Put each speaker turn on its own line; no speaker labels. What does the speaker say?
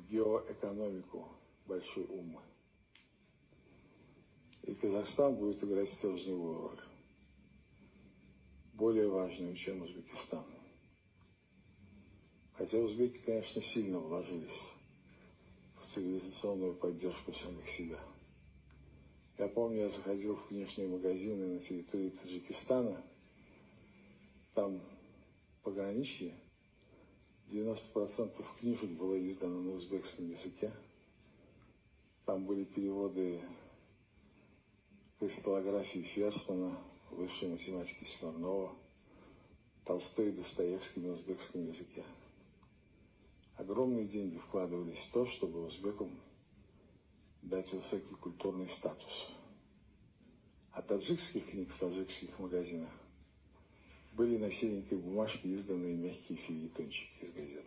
геоэкономику большой уммы. И Казахстан будет играть стержневую роль, более важную, чем Узбекистан. Хотя узбеки, конечно, сильно вложились в цивилизационную поддержку самих себя. Я помню, я заходил в книжные магазины на территории Таджикистана, там пограничье, 90% книжек было издано на узбекском языке. Там были переводы кристаллографии Ферсмана, высшей математики Смирнова, Толстой и Достоевский на узбекском языке. Огромные деньги вкладывались в то, чтобы узбекам дать высокий культурный статус. А таджикских книг в таджикских магазинах были на серенькой бумажке изданные мягкие фельетончики из газет.